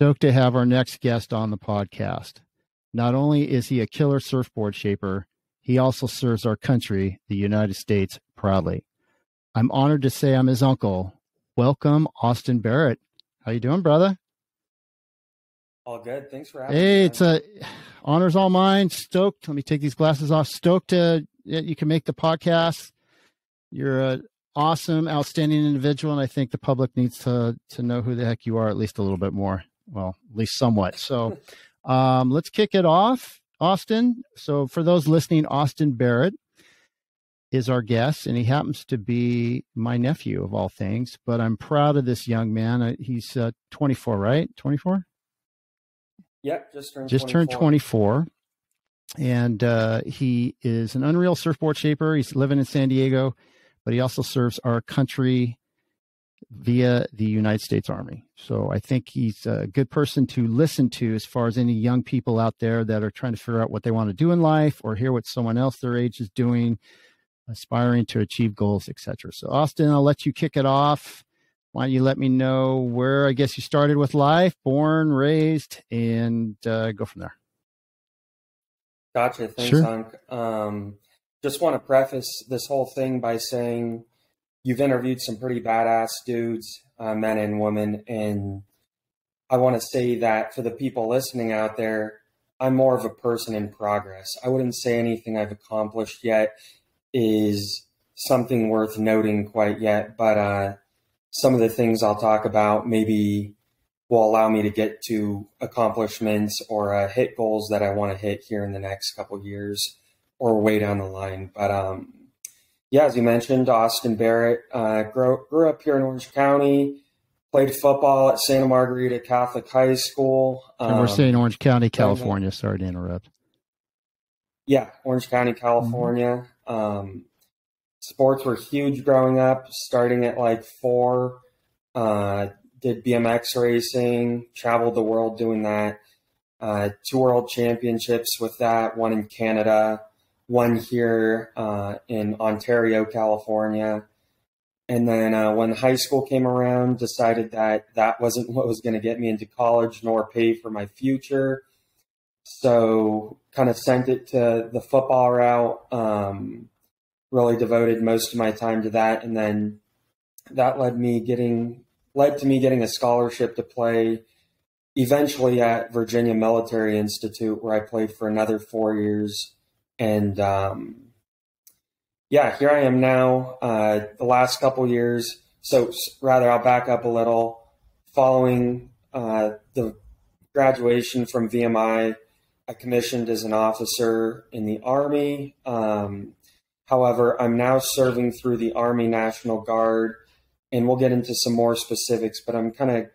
Stoked to have our next guest on the podcast. Not only is he a killer surfboard shaper, he also serves our country, the United States, proudly. I'm honored to say I'm his uncle. Welcome, Austin Barrette. How you doing, brother? All good. Thanks for having me. Hey, it's honor's all mine. Stoked. Let me take these glasses off. Stoked you can make the podcast. You're an awesome, outstanding individual, and I think the public needs to know who the heck you are at least a little bit more. Well, at least somewhat. So let's kick it off, Austin. So for those listening, Austin Barrette is our guest, and he happens to be my nephew of all things, but I'm proud of this young man. He's 24, right? 24? Yep, just turned 24. And he is an unreal surfboard shaper. He's living in San Diego, but he also serves our country via the United States Army. So I think he's a good person to listen to as far as any young people out there that are trying to figure out what they want to do in life or hear what someone else their age is doing, aspiring to achieve goals, etc. So Austin, I'll let you kick it off. Why don't you let me know where I guess you started with life, born, raised, and go from there. Gotcha. Thanks, Sure. Hunk. Just want to preface this whole thing by saying you've interviewed some pretty badass dudes, men and women, and I want to say that for the people listening out there, I'm more of a person in progress. I wouldn't say anything I've accomplished yet is something worth noting quite yet, but some of the things I'll talk about maybe will allow me to get to accomplishments or hit goals that I want to hit here in the next couple of years or way down the line. But yeah, as you mentioned, Austin Barrette, grew up here in Orange County, played football at Santa Margarita Catholic High School. And we're saying Orange County, California. Sorry to interrupt. Yeah, Orange County, California. Mm-hmm. Sports were huge growing up, starting at like 4. Did BMX racing, traveled the world doing that. 2 world championships with that, one in Canada, one here in Ontario, California. And then when high school came around, decided that that wasn't what was going to get me into college nor pay for my future. So kind of sent it to the football route, really devoted most of my time to that. And then that led to me getting a scholarship to play eventually at Virginia Military Institute, where I played for another 4 years. And yeah, here I am now, the last couple years. So rather, I'll back up a little. Following the graduation from VMI, I commissioned as an officer in the Army. However, I'm now serving through the Army National Guard, and we'll get into some more specifics, but I'm kind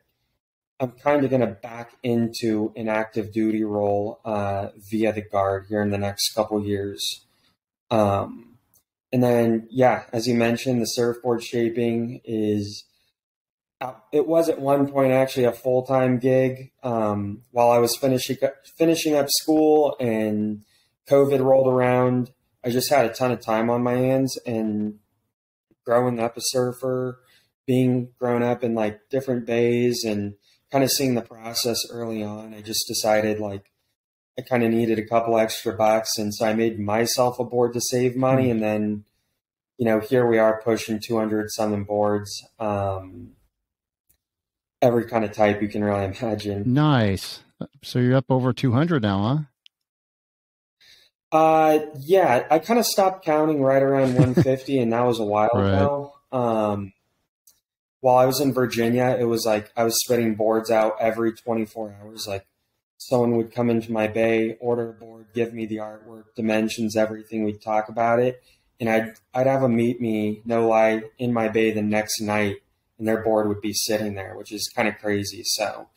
of going to back into an active duty role via the Guard here in the next couple years. And then, yeah, as you mentioned, the surfboard shaping it was at one point actually a full-time gig. While I was finishing up school and COVID rolled around, I just had a ton of time on my hands, and growing up a surfer, being grown up in like different bays and kind of seeing the process early on, I just decided like I kind of needed a couple extra bucks. And so I made myself a board to save money. And then, you know, here we are pushing 200 something boards, every kind of type you can really imagine. Nice. So you're up over 200 now, huh? Yeah, I kind of stopped counting right around 150 and that was a while ago. While I was in Virginia, it was like I was spitting boards out every 24 hours. Like someone would come into my bay, order a board, give me the artwork, dimensions, everything. We'd talk about it. And I'd have them meet me, no lie, in my bay the next night, and their board would be sitting there, which is kind of crazy. So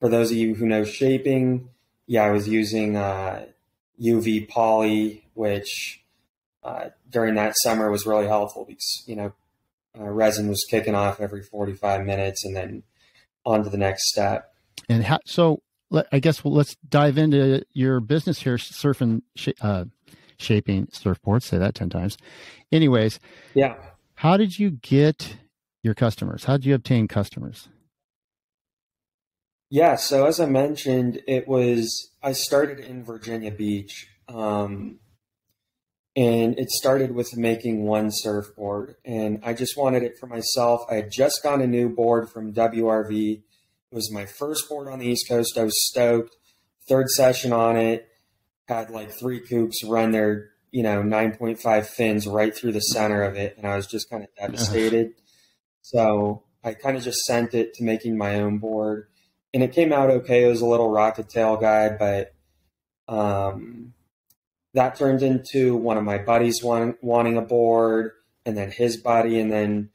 for those of you who know shaping, yeah, I was using UV poly, which during that summer was really helpful because, you know, resin was kicking off every 45 minutes and then on to the next step. And I guess let's dive into your business here, shaping surfboards. Say that 10 times. Anyways. Yeah. How did you get your customers? How did you obtain customers? Yeah, so as I mentioned, I started in Virginia Beach, and it started with making one surfboard, and I just wanted it for myself. I had just got a new board from WRV. It was my first board on the East Coast. I was stoked. Third session on it, had like three kooks run their, 9.5 fins right through the center of it, and I was just kind of devastated. So I kind of just sent it to making my own board, and it came out okay. It was a little rocket tail guide, but that turned into one of my buddies wanting a board, and then his buddy, and then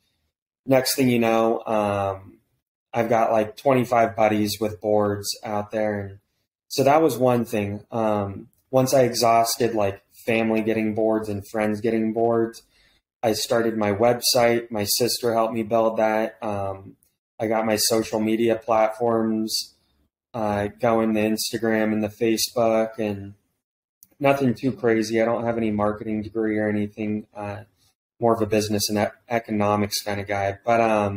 next thing you know, I've got like 25 buddies with boards out there, and so that was one thing. Once I exhausted like family getting boards and friends getting boards, I started my website. My sister helped me build that. I got my social media platforms going, the Instagram and the Facebook, and nothing too crazy. I don't have any marketing degree or anything. More of a business and economics kind of guy. But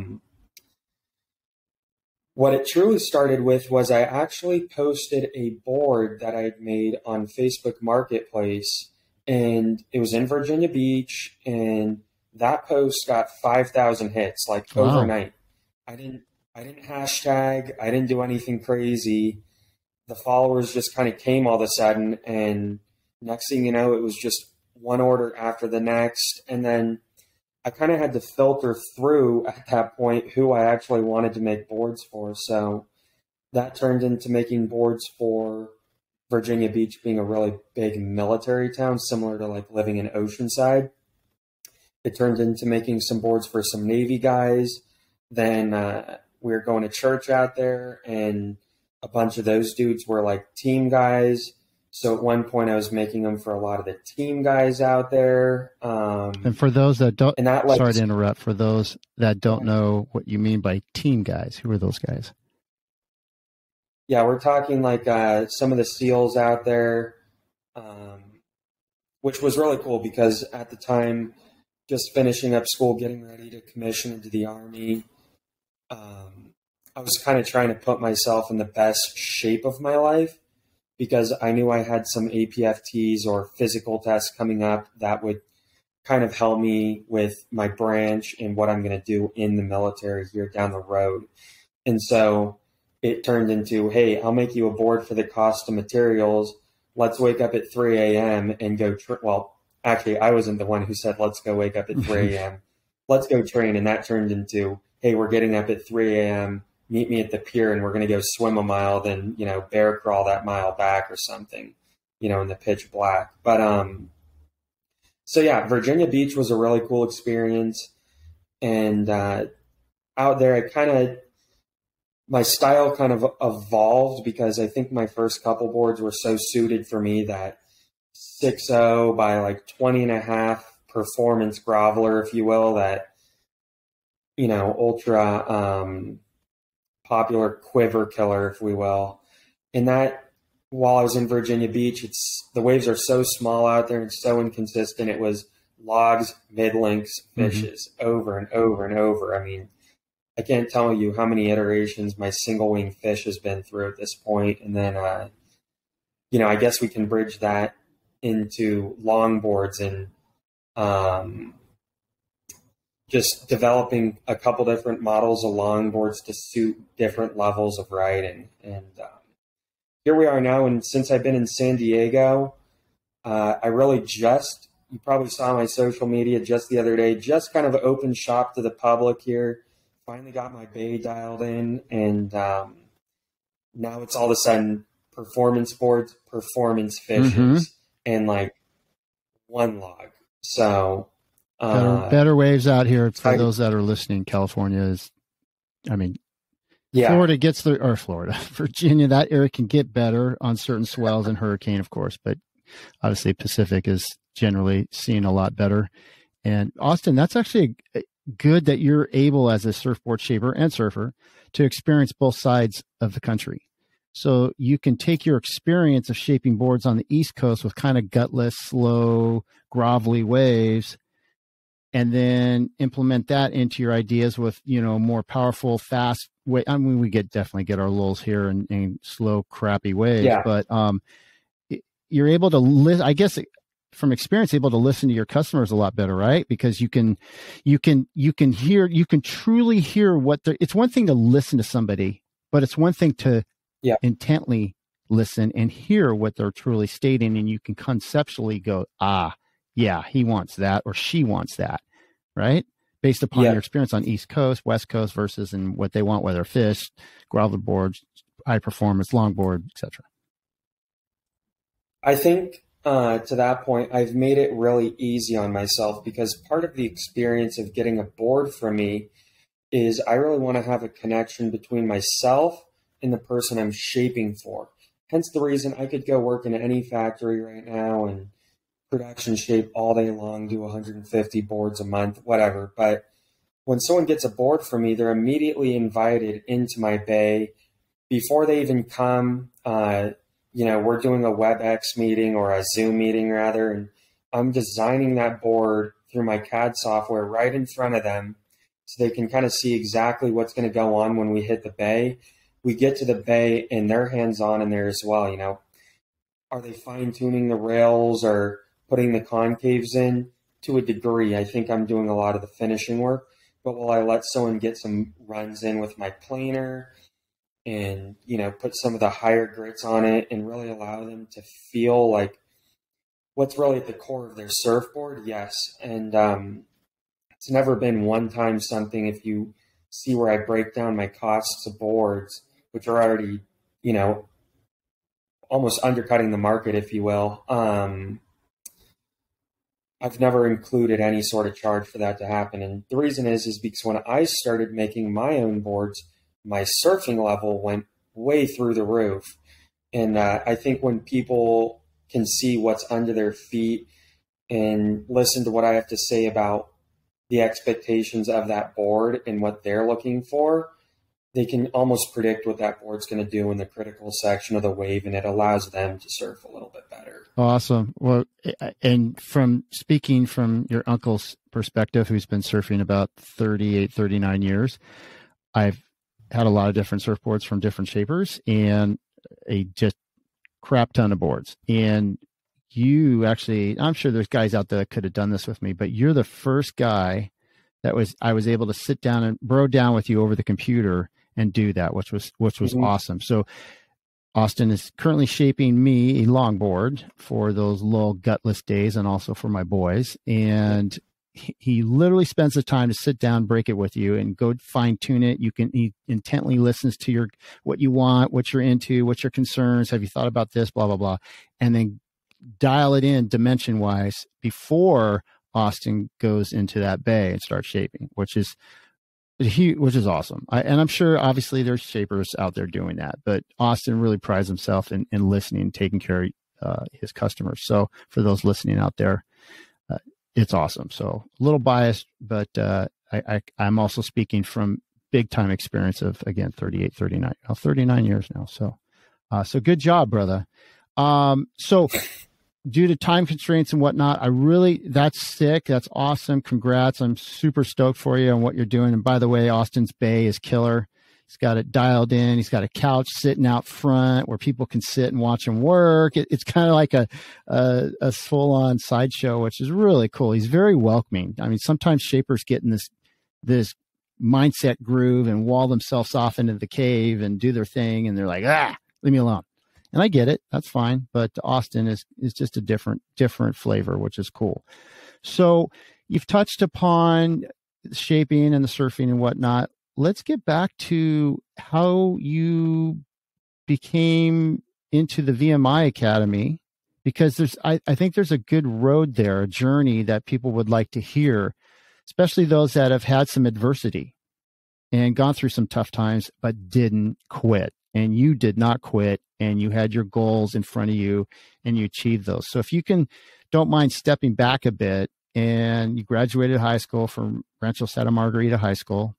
what it truly started with was I actually posted a board that I had made on Facebook Marketplace, and it was in Virginia Beach, and that post got 5,000 hits like overnight. I didn't hashtag, I didn't do anything crazy. The followers just kind of came all of a sudden, and next thing you know, it was just one order after the next. And then I kind of had to filter through at that point who I actually wanted to make boards for. So that turned into making boards for Virginia Beach being a really big military town, similar to like living in Oceanside. It turned into making some boards for some Navy guys. Then we were going to church out there, and a bunch of those dudes were like team guys. So at one point I was making them for a lot of the team guys out there. And for those that don't, and that, like, sorry to interrupt, for those that don't know what you mean by team guys, who are those guys? Yeah, we're talking like some of the SEALs out there, which was really cool because at the time, just finishing up school, getting ready to commission into the Army, I was kind of trying to put myself in the best shape of my life, because I knew I had some APFTs or physical tests coming up that would kind of help me with my branch and what I'm going to do in the military here down the road. And so it turned into, hey, I'll make you a board for the cost of materials. Let's wake up at 3 a.m. and go. Well, actually, I wasn't the one who said, let's go wake up at 3 a.m. Let's go train. And that turned into, hey, we're getting up at 3 a.m. Meet me at the pier, and we're going to go swim a mile, then, bear crawl that mile back or something, in the pitch black. But, so yeah, Virginia Beach was a really cool experience. And, out there, my style kind of evolved, because I think my first couple boards were so suited for me that 6.0 by like 20.5 performance groveler, if you will, that, ultra, popular quiver killer, if we will. And that, while I was in Virginia Beach, the waves are so small out there and so inconsistent. It was logs, mid-lengths, fishes over and over and over. I mean, I can't tell you how many iterations my single wing fish has been through at this point. And then, I guess we can bridge that into longboards and just developing a couple different models of longboards to suit different levels of riding. And here we are now. And since I've been in San Diego, I really you probably saw my social media just the other day, just kind of opened shop to the public here. Finally got my bay dialed in. And now it's all of a sudden performance boards, performance fishes, and like one log. So, better waves out here for those that are listening. California is, Florida gets Virginia, that area can get better on certain swells and hurricane, of course, but obviously Pacific is generally seen a lot better. And Austin, that's actually good that you're able, as a surfboard shaper and surfer, to experience both sides of the country. So you can take your experience of shaping boards on the East Coast with kind of gutless, slow, grovelly waves, and then implement that into your ideas with, more powerful, fast way. I mean, we definitely get our lulls here and slow, crappy waves, but you're able to listen, I guess, from experience, able to listen to your customers a lot better, right? Because you can truly hear it's one thing to listen to somebody, but it's one thing to intently listen and hear what they're truly stating. And you can conceptually go, yeah, he wants that or she wants that, right? Based upon your experience on East Coast, West Coast versus and what they want, whether fish, gravel boards, high performance, longboard, etc. I think to that point, I've made it really easy on myself because part of the experience of getting a board from me is I really want to have a connection between myself and the person I'm shaping for. Hence the reason I could go work in any factory right now and production shape all day long, do 150 boards a month, whatever. But when someone gets a board from me, they're immediately invited into my bay before they even come. We're doing a WebEx meeting or a Zoom meeting rather, and I'm designing that board through my CAD software right in front of them so they can kind of see exactly what's going to go on when we hit the bay. We get to the bay and they're hands-on in there as well. Are they fine-tuning the rails or putting the concaves in? To a degree, I think I'm doing a lot of the finishing work, but will I let someone get some runs in with my planer and, put some of the higher grits on it and really allow them to feel like what's really at the core of their surfboard? Yes. And it's never been one time something. If you see where I break down my costs of boards, which are already, almost undercutting the market, if you will, I've never included any sort of charge for that to happen. And the reason is because when I started making my own boards, my surfing level went way through the roof. And I think when people can see what's under their feet and listen to what I have to say about the expectations of that board and what they're looking for, they can almost predict what that board's going to do in the critical section of the wave, and it allows them to surf a little bit better. Awesome. Well, and from speaking from your uncle's perspective, who's been surfing about 38, 39 years, I've had a lot of different surfboards from different shapers and a just crap ton of boards. And you actually, I'm sure there's guys out there that could have done this with me, but you're the first guy I was able to sit down and bro down with you over the computer and do that, which was awesome. So Austin is currently shaping me a longboard for those little gutless days and also for my boys. And he literally spends the time to sit down, break it with you, and go fine tune it. He intently listens to what you want, what you're into, what's your concerns. Have you thought about this, blah, blah, blah. And then dial it in dimension wise before Austin goes into that bay and starts shaping, which is awesome. And I'm sure obviously there's shapers out there doing that, but Austin really prides himself in listening and taking care of his customers. So for those listening out there, it's awesome. So a little biased, but I'm also speaking from big time experience of, again, 39 years now. So good job, brother. So due to time constraints and whatnot, that's sick. That's awesome. Congrats. I'm super stoked for you on what you're doing. And by the way, Austin's bay is killer. He's got it dialed in. He's got a couch sitting out front where people can sit and watch him work. It's kind of like a full-on sideshow, which is really cool. He's very welcoming. I mean, sometimes shapers get in this mindset groove and wall themselves off into the cave and do their thing, and they're like, leave me alone. And I get it. That's fine. But Austin is just a different flavor, which is cool. So you've touched upon shaping and the surfing and whatnot. Let's get back to how you became into the VMI Academy, because I think there's a good road there, a journey that people would like to hear, especially those that have had some adversity and gone through some tough times, but didn't quit. And you did not quit, and you had your goals in front of you and you achieved those. So if you don't mind stepping back a bit, and you graduated high school from Rancho Santa Margarita High School,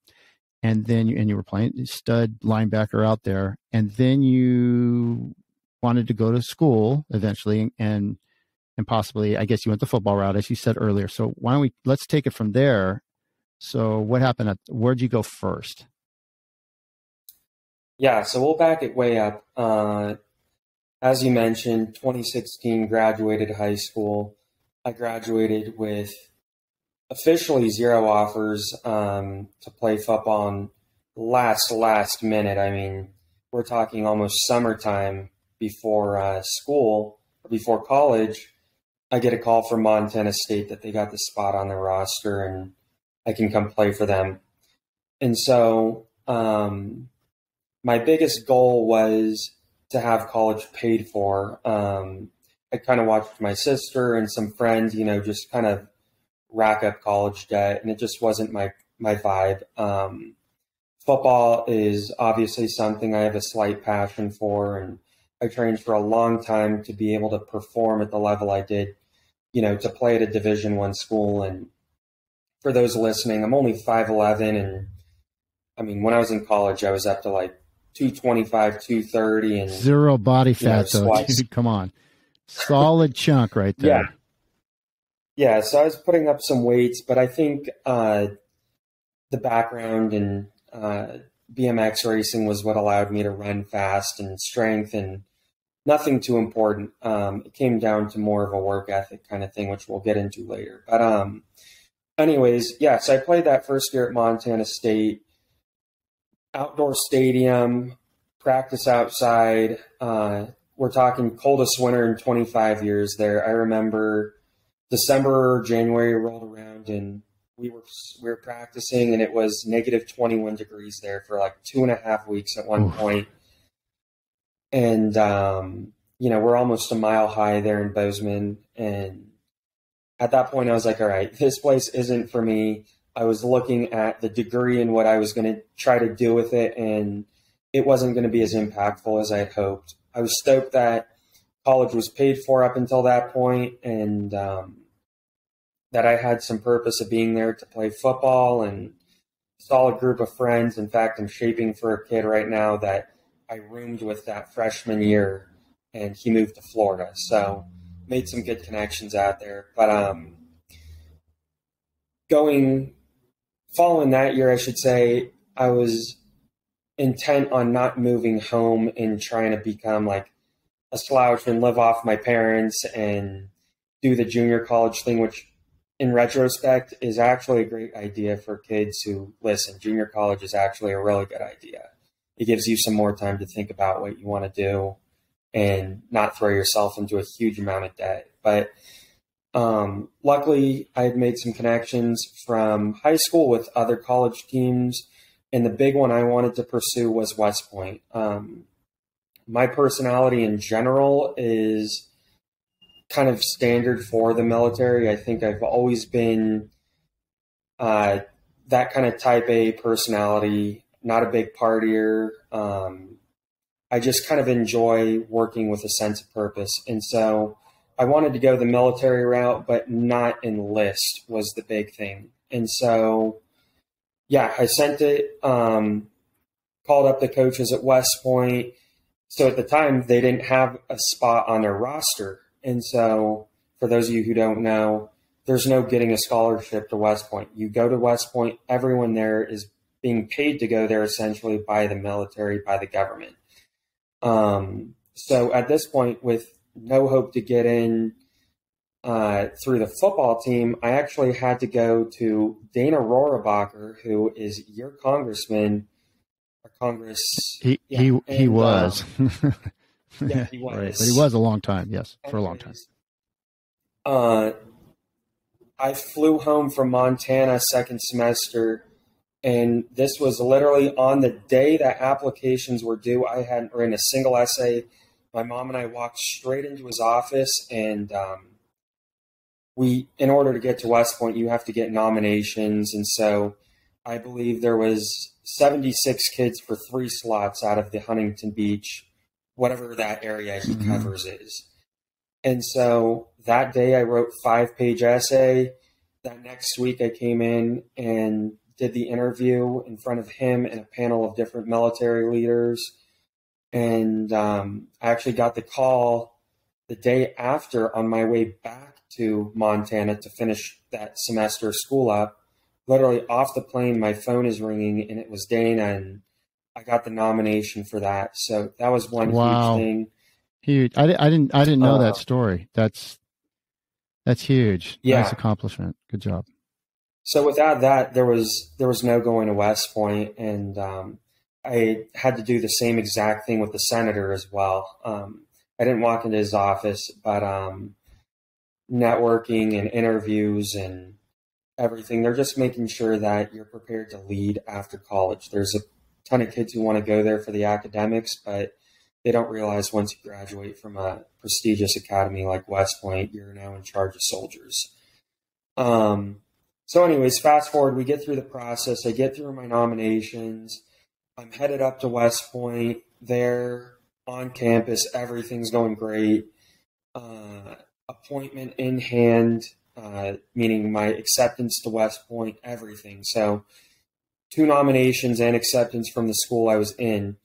and then you were playing stud linebacker out there, and then you wanted to go to school eventually and and possibly, I guess you went the football route, as you said earlier. So let's take it from there. So what happened? Where'd you go first? Yeah, so we'll back it way up. As you mentioned, 2016 graduated high school. I graduated with officially 0 offers to play football in last minute. I mean, we're talking almost summertime before before college. I get a call from Montana State that they got the spot on their roster and I can come play for them. And so my biggest goal was to have college paid for. I kind of watched my sister and some friends, just kind of rack up college debt, and it just wasn't my vibe. Football is obviously something I have a slight passion for, and I trained for a long time to be able to perform at the level I did, to play at a Division I school. And for those listening, I'm only 5'11", and I mean, when I was in college, I was up to like 225, 230, and 0 body fat though. Dude, come on, solid chunk right there. Yeah. So I was putting up some weights, but I think the background and BMX racing was what allowed me to run fast, and strength, and nothing too important. It came down to more of a work ethic kind of thing, which we'll get into later. But anyways, yeah, so I played that first year at Montana State. Outdoor stadium, practice outside. We're talking coldest winter in 25 years there. I remember December or January rolled around and we were practicing, and it was negative 21 degrees there for like 2.5 weeks at one point. And, we're almost a mile high there in Bozeman. And at that point I was like, all right, this place isn't for me. I was looking at the degree and what I was going to try to do with it, and it wasn't going to be as impactful as I had hoped. I was stoked that college was paid for up until that point, and that I had some purpose of being there to play football, and solid group of friends. In fact, I'm shaping for a kid right now that I roomed with that freshman year, and he moved to Florida. So made some good connections out there. But following that year, I should say, I was intent on not moving home and trying to become like a slouch and live off my parents and do the junior college thing, which in retrospect is actually a great idea for kids who listen. Junior college is actually a really good idea. It gives you some more time to think about what you want to do and not throw yourself into a huge amount of debt. But luckily, I had made some connections from high school with other college teams, and the big one I wanted to pursue was West Point. My personality in general is kind of standard for the military. I think I've always been that kind of type A personality, not a big partier. I just kind of enjoy working with a sense of purpose. And so I wanted to go the military route, but not enlist was the big thing. And so, yeah, I sent it, called up the coaches at West Point. So at the time, they didn't have a spot on their roster. And so for those of you who don't know, there's no getting a scholarship to West Point. You go to West Point, everyone there is being paid to go there essentially by the military, by the government. So at this point, with no hope to get in through the football team, I actually had to go to Dana Rohrabacher, who is your congressman or Congress. He was. Yeah, he was. Right. But he was a long time, yes, for a long time. I flew home from Montana second semester, and this was literally on the day that applications were due. I hadn't written a single essay. My mom and I walked straight into his office, and in order to get to West Point, you have to get nominations. And so I believe there was 76 kids for 3 slots out of the Huntington Beach, whatever that area he covers is. And so that day I wrote 5-page essay. That next week I came in and did the interview in front of him and a panel of different military leaders. And I actually got the call the day after, on my way back to Montana to finish that semester of school up, literally off the plane, my phone is ringing, and it was Dana, and I got the nomination for that. So that was one huge thing. Huge. I didn't know that story. That's huge. Yeah. Nice accomplishment. Good job. So without that, there was no going to West Point, and I had to do the same exact thing with the senator as well. I didn't walk into his office, but networking and interviews and everything, they're just making sure that you're prepared to lead after college. There's a ton of kids who want to go there for the academics, but they don't realize once you graduate from a prestigious academy like West Point, you're now in charge of soldiers. So anyways, fast forward, we get through the process. I get through my nominations. I'm headed up to West Point. There on campus, everything's going great. Appointment in hand, meaning my acceptance to West Point, everything. So 2 nominations and acceptance from the school I was in.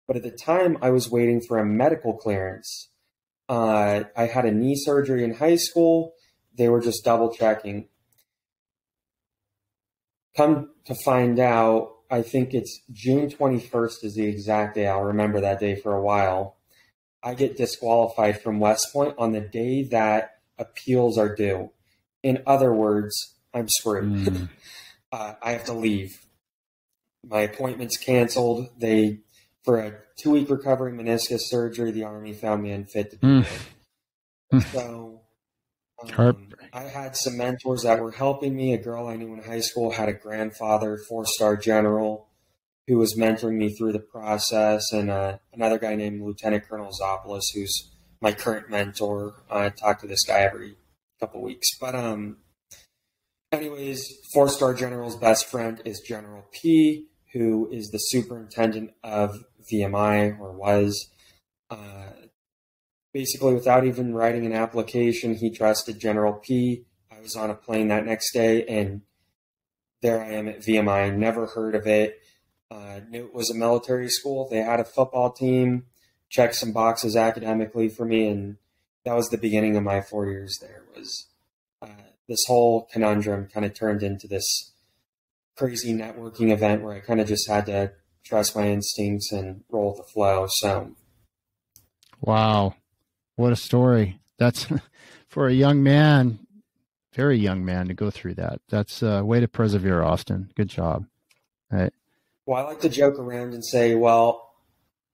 But at the time, I was waiting for a medical clearance. I had a knee surgery in high school. They were just double checking. Come to find out, I think it's June 21st is the exact day. I'll remember that day for a while. I get disqualified from West Point on the day that appeals are due. In other words, I'm screwed. I have to leave. My appointment's canceled. For a 2-week recovery meniscus surgery, the Army found me unfit to do it. So I had some mentors that were helping me. A girl I knew in high school had a grandfather, 4-star general, who was mentoring me through the process, and another guy named Lieutenant Colonel Zopoulos, who's my current mentor. I talk to this guy every couple weeks. But anyways, 4-star general's best friend is General P, who is the superintendent of VMI, or was. Basically, without even writing an application, he trusted General P. I was on a plane that next day, and there I am at VMI. Never heard of it. Knew it was a military school. They had a football team, checked some boxes academically for me, and that was the beginning of my 4 years there. Was this whole conundrum kind of turned into this crazy networking event where I kind of just had to trust my instincts and roll with the flow. So, wow, what a story! That's for a young man, very young man, to go through that. That's a way to persevere, Austin. Good job. Right. Well, I like to joke around and say, well,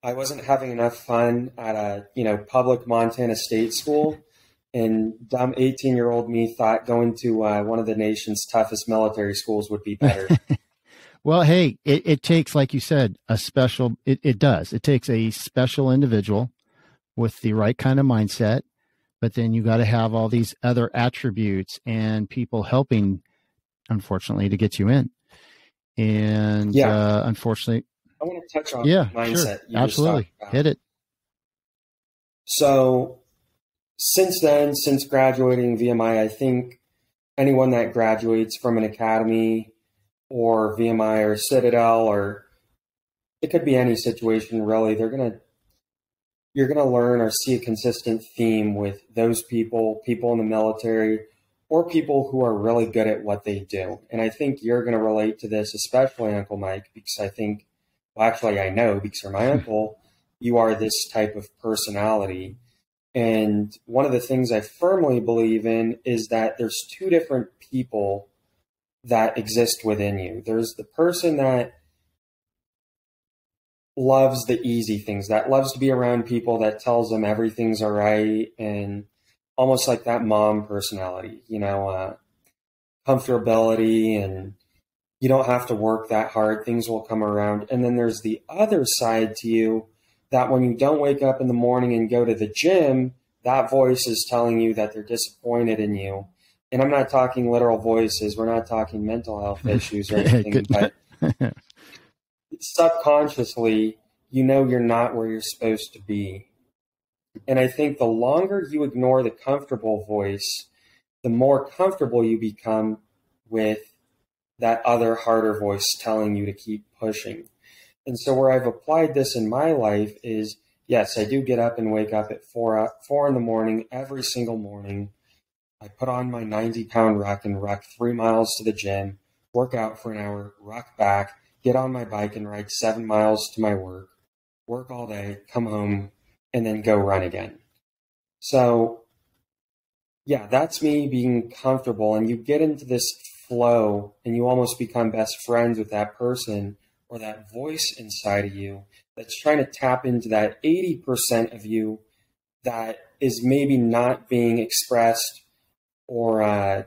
I wasn't having enough fun at a public Montana state school, and dumb 18-year-old me thought going to one of the nation's toughest military schools would be better. Well, hey, it takes, like you said, a special. It does. It takes a special individual with the right kind of mindset, but then you got to have all these other attributes and people helping, unfortunately, to get you in. And unfortunately, I want to touch on mindset. Sure. Absolutely. Hit it. So since then, since graduating VMI, I think anyone that graduates from an academy or VMI or Citadel, or it could be any situation really, you're going to learn or see a consistent theme with those people in the military, or people who are really good at what they do. And I think you're going to relate to this, especially Uncle Mike, because I think, well, actually I know, because you're my uncle, you are this type of personality. And one of the things I firmly believe in is that there's 2 different people that exist within you. There's the person that loves the easy things, that loves to be around people, that tells them everything's all right, and almost like that mom personality, comfortability, and you don't have to work that hard. Things will come around. And then there's the other side to you that when you don't wake up in the morning and go to the gym, that voice is telling you that they're disappointed in you. And I'm not talking literal voices. We're not talking mental health issues or anything, but subconsciously, you're not where you're supposed to be. And I think the longer you ignore the comfortable voice, the more comfortable you become with that other harder voice telling you to keep pushing. And so where I've applied this in my life is yes, I do get up and wake up at 4 in the morning, every single morning. I put on my 90-pound ruck and ruck 3 miles to the gym, work out for an hour, ruck back, get on my bike and ride 7 miles to my work all day, come home, and then go run again. So, yeah, that's me being comfortable. And you get into this flow and you almost become best friends with that person or that voice inside of you that's trying to tap into that 80% of you that is maybe not being expressed, or I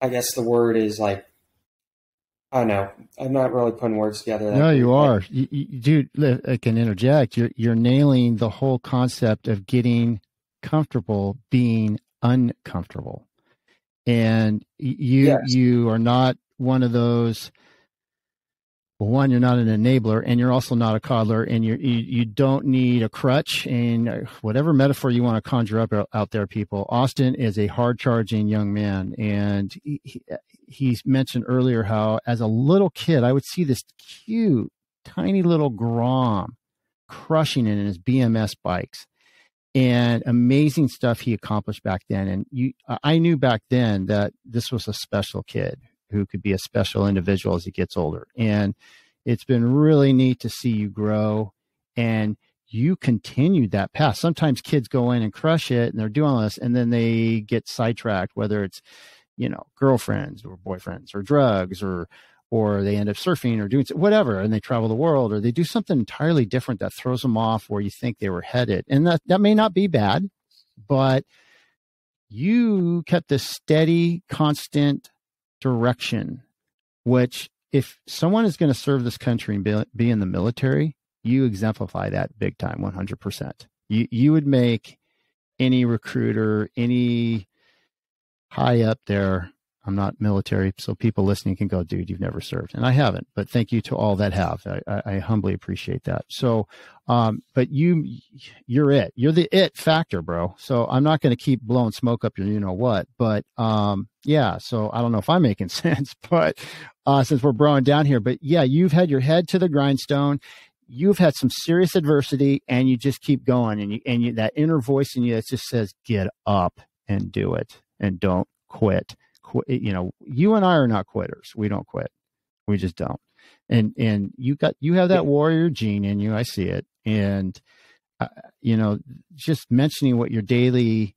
guess the word is like, I don't know. I'm not really putting words together. No, you are. Dude, I can interject. You're nailing the whole concept of getting comfortable being uncomfortable. And you are not one of those. Well, one, you're not an enabler, and you're also not a coddler, and you don't need a crutch. And whatever metaphor you want to conjure up out there, people, Austin is a hard-charging young man. And he's mentioned earlier how, as a little kid, I would see this cute, tiny little Grom crushing it in his BMS bikes, and amazing stuff he accomplished back then. And I knew back then that this was a special kid who could be a special individual as he gets older. And it's been really neat to see you grow, and you continued that path. Sometimes kids go in and crush it and they're doing all this, and then they get sidetracked, whether it's, girlfriends or boyfriends or drugs, or they end up surfing or doing whatever, and they travel the world, or they do something entirely different that throws them off where you think they were headed. And that may not be bad, but you kept this steady, constant direction, which, if someone is going to serve this country and be in the military, you exemplify that big time, 100%. You would make any recruiter, any high up there. I'm not military, so people listening can go, dude, you've never served. And I haven't, but thank you to all that have. I humbly appreciate that. So, but you're it. You're the it factor, bro. So I'm not going to keep blowing smoke up your you-know-what, but yeah, so I don't know if I'm making sense, but since we're broing down here, but yeah, you've had your head to the grindstone. You've had some serious adversity, and you just keep going, and you that inner voice in you that just says, get up and do it, and don't quit. You and I are not quitters. We don't quit. We just don't. And you have that warrior gene in you. I see it. And, just mentioning what your daily,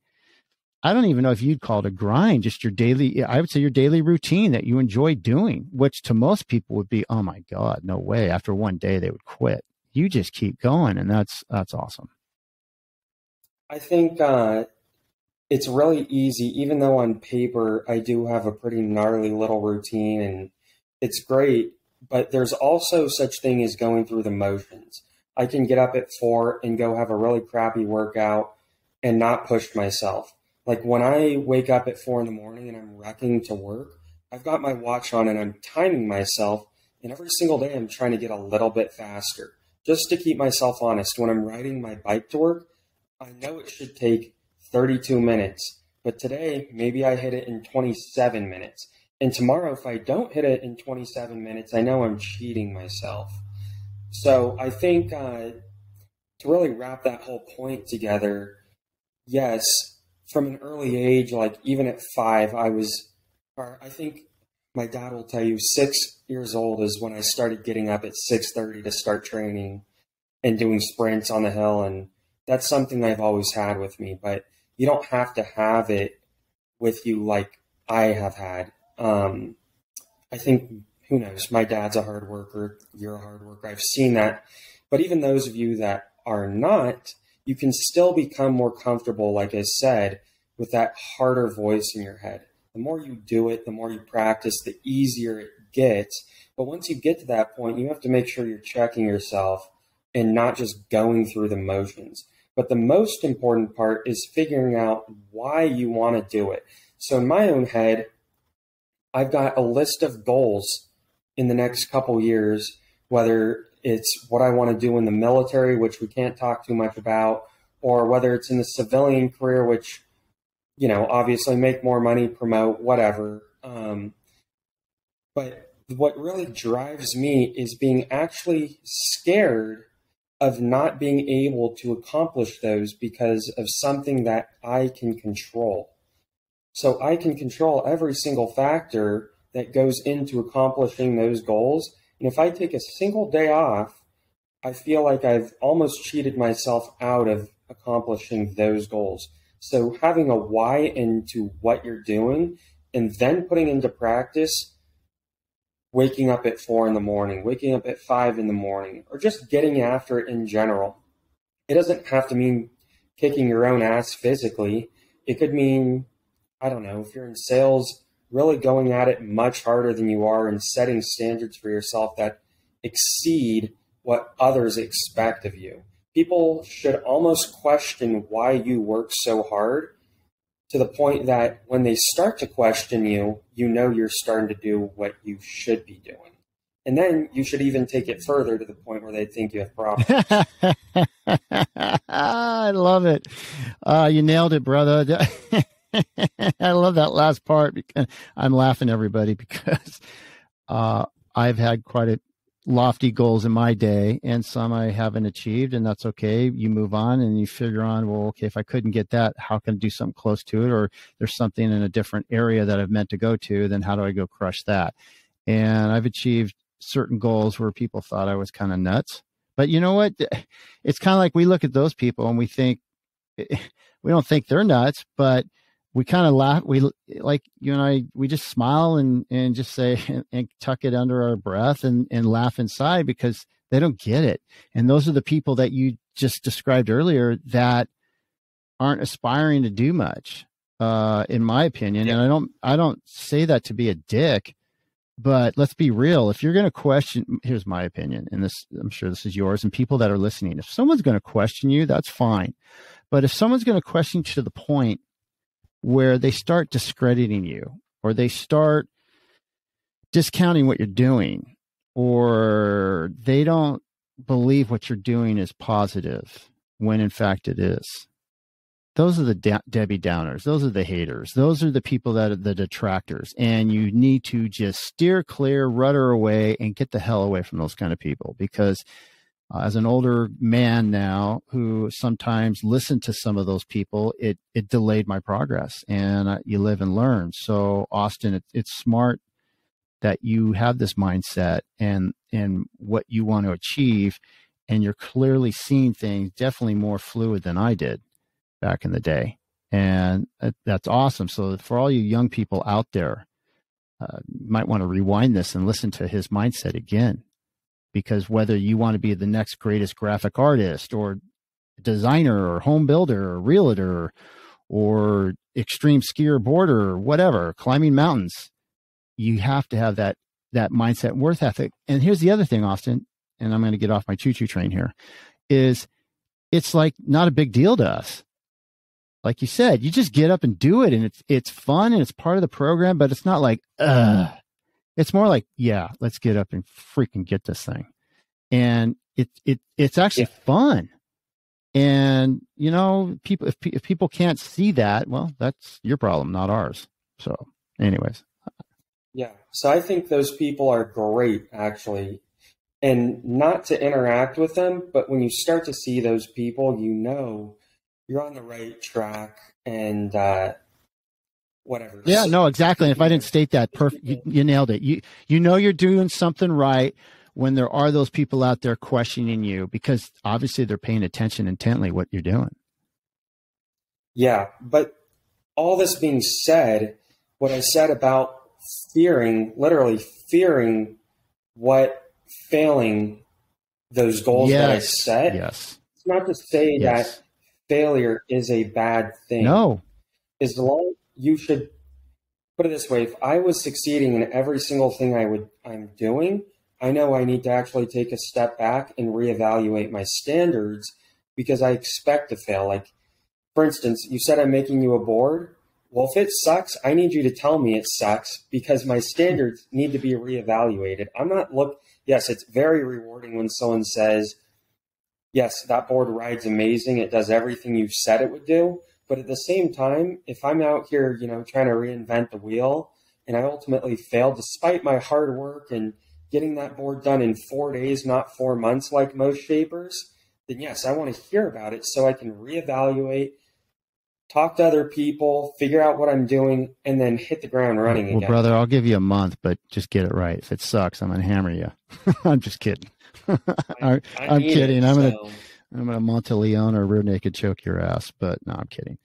I don't even know if you'd call it a grind, just your daily, I would say your daily routine that you enjoy doing, which to most people would be, oh my God, no way. After one day they would quit. You just keep going. And that's awesome. I think, it's really easy, even though on paper I do have a pretty gnarly little routine and it's great, but there's also such thing as going through the motions. I can get up at 4 and go have a really crappy workout and not push myself. Like when I wake up at 4 in the morning and I'm wrecking to work, I've got my watch on and I'm timing myself, and every single day I'm trying to get a little bit faster just to keep myself honest. When I'm riding my bike to work, I know it should take 32 minutes, but today maybe I hit it in 27 minutes. And tomorrow, if I don't hit it in 27 minutes, I know I'm cheating myself. So I think to really wrap that whole point together, yes, from an early age, like even at 5, I think my dad will tell you 6 years old is when I started getting up at 6:30 to start training and doing sprints on the hill. And that's something I've always had with me, but you don't have to have it with you like I have had. I think, who knows, my dad's a hard worker, you're a hard worker. I've seen that. But even those of you that are not, you can still become more comfortable, like I said, with that harder voice in your head. The more you do it, the more you practice, the easier it gets. But once you get to that point, you have to make sure you're checking yourself and not just going through the motions. But the most important part is figuring out why you want to do it. So in my own head, I've got a list of goals in the next couple years, whether it's what I want to do in the military, which we can't talk too much about, or whether it's in the civilian career, which, obviously make more money, promote, whatever. But what really drives me is being actually scared of not being able to accomplish those because of something that I can control. So I can control every single factor that goes into accomplishing those goals. And if I take a single day off, I feel like I've almost cheated myself out of accomplishing those goals. So having a why into what you're doing and then putting into practice, waking up at 4 in the morning, waking up at 5 in the morning, or just getting after it in general. It doesn't have to mean kicking your own ass physically. It could mean, I don't know, if you're in sales, really going at it much harder than you are and setting standards for yourself that exceed what others expect of you. People should almost question why you work so hard, to the point that when they start to question you, you know you're starting to do what you should be doing. And then you should even take it further to the point where they think you have problems. I love it. You nailed it, brother. I love that last part, because I'm laughing, everybody, because I've had quite a lofty goals in my day, and some I haven't achieved, and that's okay. You move on and you figure on, well, okay, if I couldn't get that, how can I do something close to it? Or there's something in a different area that I've meant to go to, then how do I go crush that? And I've achieved certain goals where people thought I was kind of nuts. But you know what? It's kind of like we look at those people and we think, we don't think they're nuts, but we kind of laugh. We, like you and I, we just smile and just say, and tuck it under our breath and laugh inside, because they don't get it. And those are the people that you just described earlier that aren't aspiring to do much, in my opinion. Yeah. And I don't say that to be a dick, but let's be real. If you're going to question, here's my opinion, and this, I'm sure this is yours, and people that are listening, if someone's going to question you, that's fine. But if someone's going to question you to the point where they start discrediting you, or they start discounting what you're doing, or they don't believe what you're doing is positive when in fact it is, those are the Debbie Downers. Those are the haters. Those are the people that are the detractors. And you need to just steer clear, rudder away, and get the hell away from those kind of people. Because as an older man now who sometimes listened to some of those people, it delayed my progress. And you live and learn. So Austin, it's smart that you have this mindset and what you want to achieve. And you're clearly seeing things definitely more fluid than I did back in the day. And that's awesome. So for all you young people out there, you might want to rewind this and listen to his mindset again, because whether you want to be the next greatest graphic artist or designer or home builder or realtor or extreme skier, boarder, or whatever, climbing mountains, you have to have that mindset and worth ethic. And here's the other thing, Austin, and I'm going to get off my choo-choo train here, is it's like not a big deal to us. Like you said, you just get up and do it, and it's fun and it's part of the program, but it's not like, it's more like, yeah, let's get up and freaking get this thing. And it's actually fun. And you know, people, if people can't see that, well, that's your problem, not ours. So anyways. Yeah. So I think those people are great, actually. And not to interact with them, but when you start to see those people, you know you're on the right track, and whatever. Yeah, no, exactly. And if I didn't state that perfect, you nailed it. You know you're doing something right when there are those people out there questioning you, because obviously they're paying attention intently what you're doing. Yeah, but all this being said, what I said about literally fearing what failing those goals that I set, it's not to say that failure is a bad thing. No. As long, you should put it this way, if I was succeeding in every single thing I'm doing, I know I need to actually take a step back and reevaluate my standards, because I expect to fail. Like, for instance, you said I'm making you a board. Well, if it sucks, I need you to tell me it sucks, because my standards need to be reevaluated. Yes, it's very rewarding when someone says, yes, that board rides amazing, it does everything you've said it would do. But at the same time, if I'm out here, trying to reinvent the wheel, and I ultimately fail despite my hard work and getting that board done in 4 days, not 4 months like most shapers, then yes, I want to hear about it so I can reevaluate, talk to other people, figure out what I'm doing, and then hit the ground running well, again. brother, I'll give you a month, but just get it right. If it sucks, I'm gonna hammer you. I'm just kidding. I'm kidding. I'm gonna Monteleone or rear naked choke your ass, but no, I'm kidding.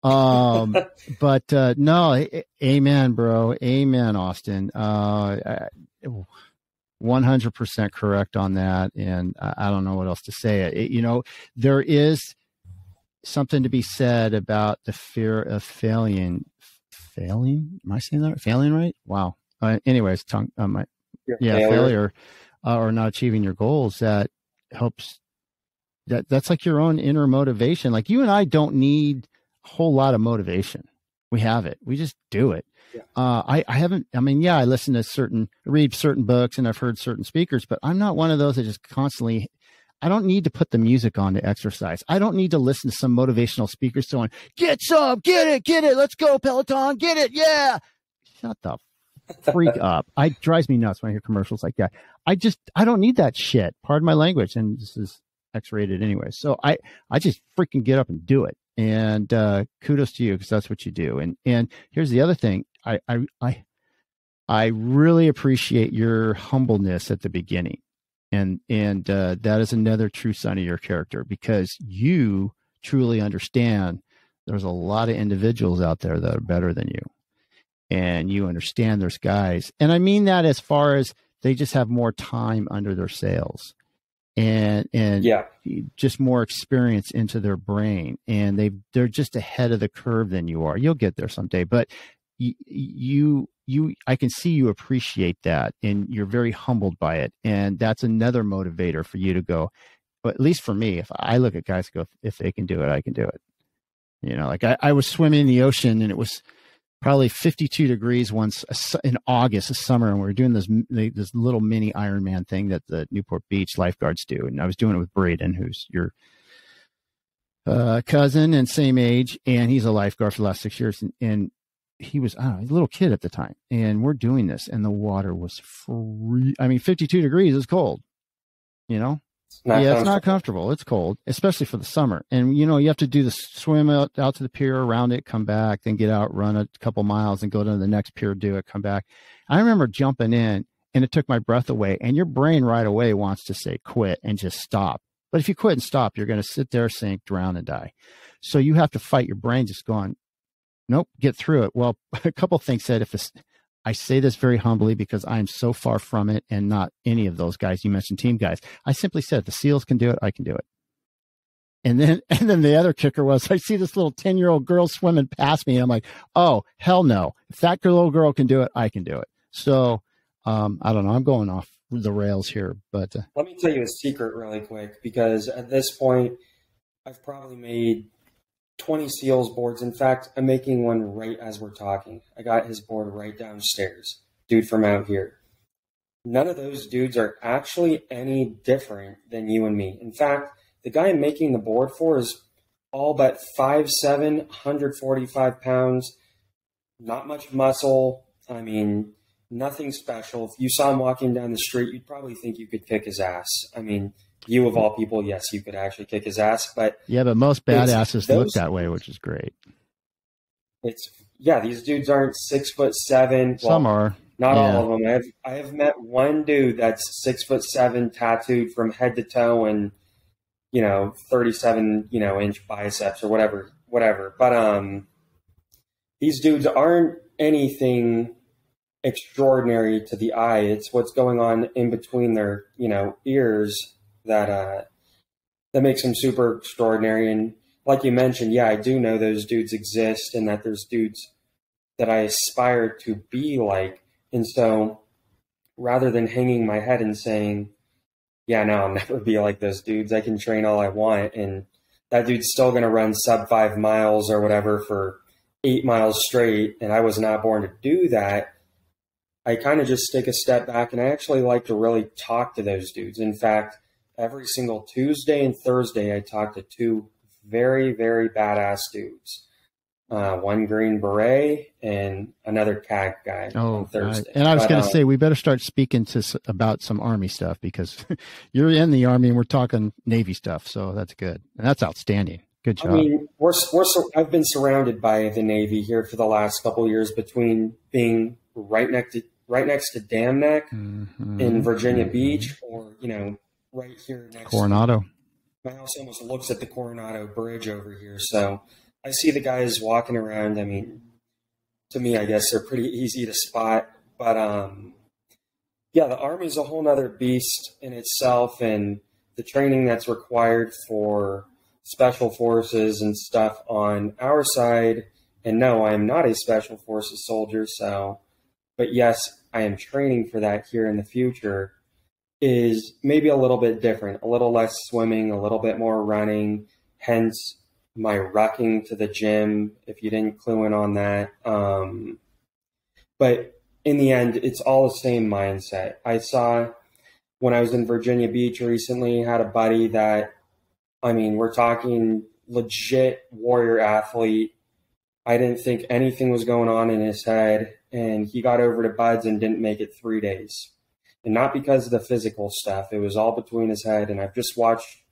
But no, amen, bro. Amen, Austin. 100% correct on that. And I don't know what else to say. There is something to be said about the fear of failing. Failing? Am I saying that? Failing right? Wow. Anyways, failure or not achieving your goals, that helps. That's like your own inner motivation. Like, you and I don't need a whole lot of motivation. We have it. We just do it. Yeah. I listen to read certain books, and I've heard certain speakers, but I'm not one of those that just constantly, I don't need to put the music on to exercise. I don't need to listen to some motivational speakers going, get it. Let's go, Peloton, get it. Yeah. Shut the freak up. It drives me nuts when I hear commercials like that. I don't need that shit. Pardon my language. And this is X-rated anyway. So I just freaking get up and do it. And kudos to you, because that's what you do. And here's the other thing. I really appreciate your humbleness at the beginning. And that is another true sign of your character, because you truly understand there's a lot of individuals out there that are better than you. And you understand there's guys. And I mean that as far as they just have more time under their sails. And just more experience into their brain, and they're just ahead of the curve than you are. You'll get there someday, but I can see you appreciate that, and you're very humbled by it. And that's another motivator for you to go, but at least for me, if I look at guys go, if they can do it, I can do it. Like I was swimming in the ocean, and it was probably 52 degrees once in August, a summer, and we were doing this little mini Ironman thing that the Newport Beach lifeguards do. And I was doing it with Braden, who's your cousin and same age, and he's a lifeguard for the last 6 years. And he was, I don't know, a little kid at the time. And we're doing this, and the water was 52 degrees is cold, It's not comfortable. It's cold, especially for the summer. And, you have to do the swim out to the pier, around it, come back, then get out, run a couple miles, and go to the next pier, do it, come back. I remember jumping in, and it took my breath away. And your brain right away wants to say quit and just stop. But if you quit and stop, you're going to sit there, sink, drown, and die. So you have to fight your brain just going, nope, get through it. Well, a couple things said, I say this very humbly because I'm so far from it, and not any of those guys you mentioned, team guys. I simply said, the SEALs can do it, I can do it. And then the other kicker was, I see this little 10-year-old girl swimming past me, and I'm like, oh, hell no. If that little girl can do it, I can do it. So I don't know. I'm going off the rails here, but let me tell you a secret really quick, because at this point, I've probably made 20 SEALs boards. In fact, I'm making one right as we're talking. I got his board right downstairs. Dude from out here. None of those dudes are actually any different than you and me. In fact, the guy I'm making the board for is all but 5'7", 145 pounds, not much muscle. I mean, nothing special. If you saw him walking down the street, you'd probably think you could kick his ass. I mean, you of all people, yes, you could actually kick his ass. But most badasses look that way, which is great. These dudes aren't 6'7". Well, some are. Not all of them. I have met one dude that's 6'7", tattooed from head to toe, and 37 inch biceps or whatever. But these dudes aren't anything extraordinary to the eye. It's what's going on in between their ears that makes them super extraordinary. And like you mentioned, I do know those dudes exist, and that there's dudes that I aspire to be like. And so rather than hanging my head and saying, I'll never be like those dudes, I can train all I want, and that dude's still going to run sub 5 miles or whatever for 8 miles straight, and I was not born to do that, I kind of just take a step back, and I actually like to really talk to those dudes. In fact, every single Tuesday and Thursday, I talk to 2 very, very badass dudes. one green beret, and another CAG guy on Thursday. And I was going to say, we better start speaking about some Army stuff, because you're in the Army and we're talking Navy stuff. So that's good. And that's outstanding. Good job. I mean, I've been surrounded by the Navy here for the last couple of years, between being right next to Dam Neck in Virginia Beach, or, right here next Coronado. My house almost looks at the Coronado Bridge over here. So I see the guys walking around. I mean, to me, I guess they're pretty easy to spot. But yeah, the Army's a whole nother beast in itself, and the training that's required for special forces and stuff on our side. And no, I am not a special forces soldier. But yes, I am training for that here in the future, is maybe a little bit different, a little less swimming, a little bit more running, hence my rucking to the gym, if you didn't clue in on that. But in the end, it's all the same mindset. I saw when I was in Virginia Beach recently, had a buddy that, I mean, we're talking legit warrior athlete. I didn't think anything was going on in his head, and he got over to Buds and didn't make it 3 days. And not because of the physical stuff. It was all between his head, and I've just watched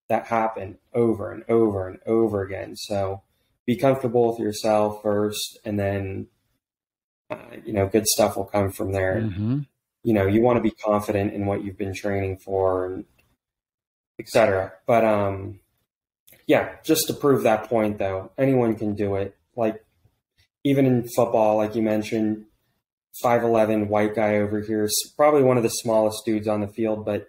that happen over and over and over again. So be comfortable with yourself first, and then, good stuff will come from there. Mm-hmm. You want to be confident in what you've been training for, and et cetera. But, yeah, just to prove that point, though, anyone can do it. Like, even in football, like you mentioned, 5'11" white guy over here, probably one of the smallest dudes on the field, but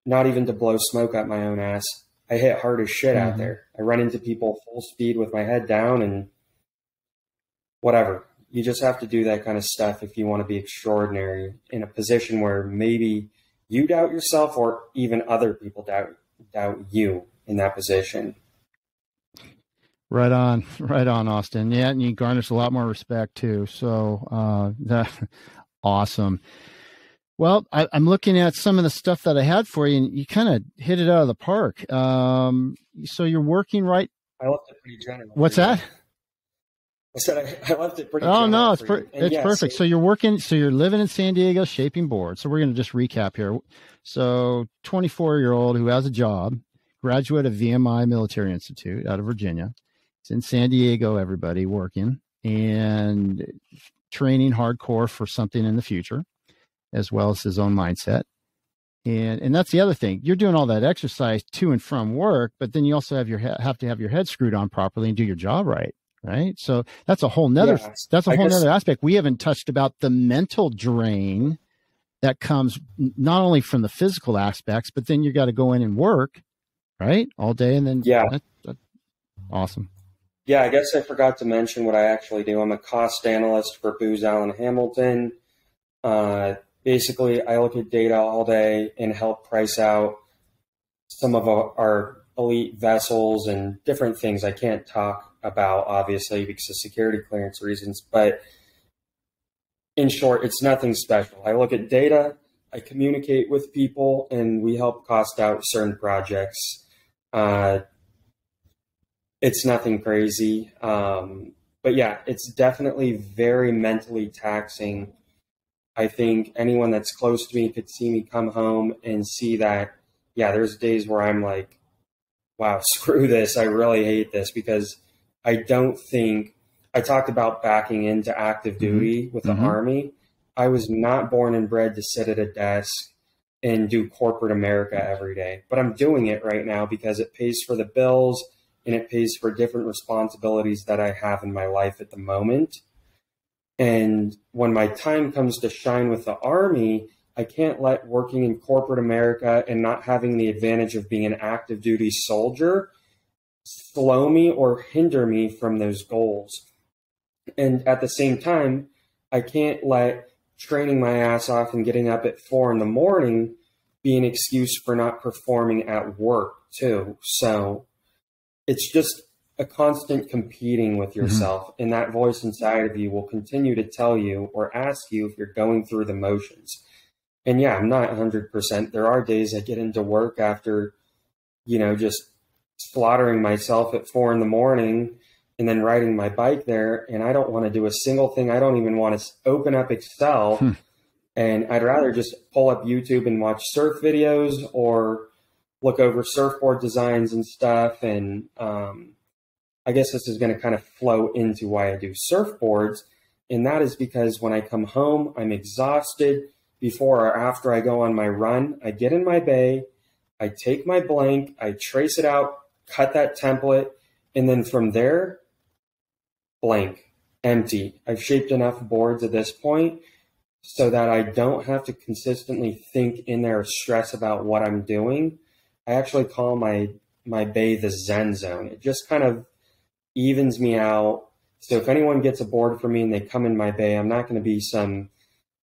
not even to blow smoke up my own ass. I hit hard as shit out there. I run into people full speed with my head down, and whatever. You just have to do that kind of stuff if you want to be extraordinary in a position where maybe you doubt yourself, or even other people doubt you in that position. Right on, Austin. Yeah, and you garnish a lot more respect too. So that's awesome. Well, I'm looking at some of the stuff that I had for you, and you kind of hit it out of the park. So you're working right. I left it pretty general. What's that? I said I left it pretty. Oh no, it's perfect. So you're working. So you're living in San Diego, shaping boards. So we're going to just recap here. So 24-year-old who has a job, graduate of VMI Military Institute out of Virginia. It's in San Diego, everybody working and training hardcore for something in the future, as well as his own mindset. And that's the other thing. You're doing all that exercise to and from work, but then you also have to have your head screwed on properly and do your job right. Right. So that's a whole nother, nother aspect. We haven't touched about the mental drain that comes not only from the physical aspects, but then you got to go in and work, right, all day. And then, that's awesome. Yeah, I guess I forgot to mention what I actually do. I'm a cost analyst for Booz Allen Hamilton. Basically, I look at data all day and help price out some of our elite vessels and different things I can't talk about, obviously, because of security clearance reasons. But in short, it's nothing special. I look at data, I communicate with people, and we help cost out certain projects. It's nothing crazy. But yeah, it's definitely very mentally taxing. I think anyone that's close to me could see me come home and see that, yeah, there's days where I'm like, wow, screw this. I really hate this, because I don't think I talked about backing into active duty with the Army. I was not born and bred to sit at a desk and do corporate America every day, but I'm doing it right now because it pays for the bills and it pays for different responsibilities that I have in my life at the moment. And when my time comes to shine with the Army, I can't let working in corporate America and not having the advantage of being an active duty soldier slow me or hinder me from those goals. And at the same time, I can't let training my ass off and getting up at 4 a.m. be an excuse for not performing at work too. So it's just a constant competing with yourself, and that voice inside of you will continue to tell you or ask you if you're going through the motions. And yeah, I'm not 100%. There are days I get into work after, just slaughtering myself at 4 a.m. and then riding my bike there. And I don't want to do a single thing. I don't even want to open up Excel. And I'd rather just pull up YouTube and watch surf videos or look over surfboard designs and stuff. And I guess this is going to kind of flow into why I do surfboards. And that is because when I come home, I'm exhausted. Before or after I go on my run, I get in my bay, I take my blank, I trace it out, cut that template, and then from there, blank, empty. I've shaped enough boards at this point so that I don't have to consistently think in there or stress about what I'm doing. I actually call my bay the Zen zone. It just kind of evens me out. So if anyone gets a board from me and they come in my bay, I'm not going to be some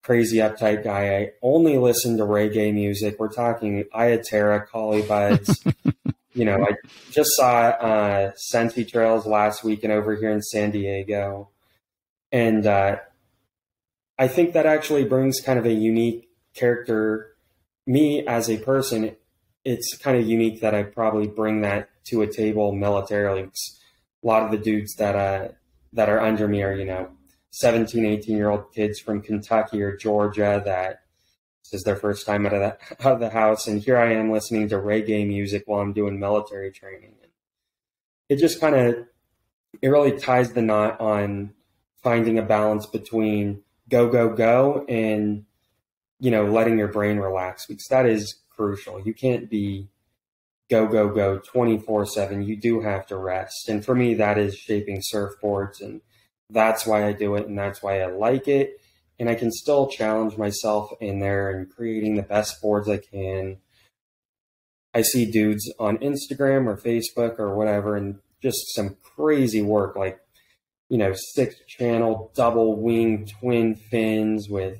crazy uptight guy. I only listen to reggae music. We're talking Ayaterra, Collie Buds. I just saw Sensi Trails last weekend over here in San Diego. And I think that actually brings kind of a unique character. Me as a person, it's kind of unique that I probably bring that to a table militarily. A lot of the dudes that are under me are, 17, 18-year-old kids from Kentucky or Georgia that this is their first time out of the house. And here I am listening to reggae music while I'm doing military training. It just it really ties the knot on finding a balance between go, go, go and, letting your brain relax, because that is crucial. You can't be go, go, go 24/7. You do have to rest. And for me, that is shaping surfboards, and that's why I do it, and that's why I like it. And I can still challenge myself in there and creating the best boards I can. I see dudes on Instagram or Facebook or whatever, and just some crazy work, like, 6-channel double wing twin fins with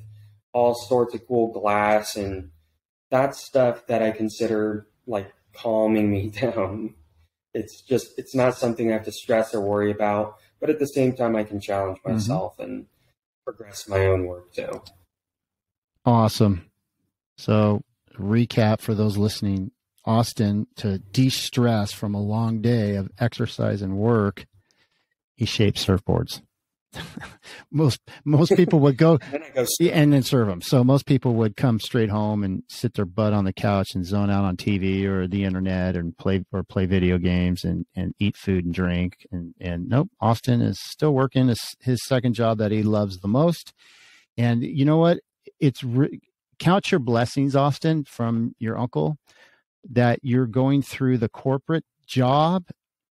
all sorts of cool glass. And that's stuff that I consider like calming me down. It's not something I have to stress or worry about. But at the same time, I can challenge myself and progress my own work too. Awesome. So, recap for those listening: Austin, to de-stress from a long day of exercise and work, he shapes surfboards. most people would go and then serve them. So most people would come straight home and sit their butt on the couch and zone out on TV or the internet and play video games and eat food and drink. And nope, Austin is still working his second job that he loves the most. And you know what? Count your blessings, Austin, from your uncle, that you're going through the corporate job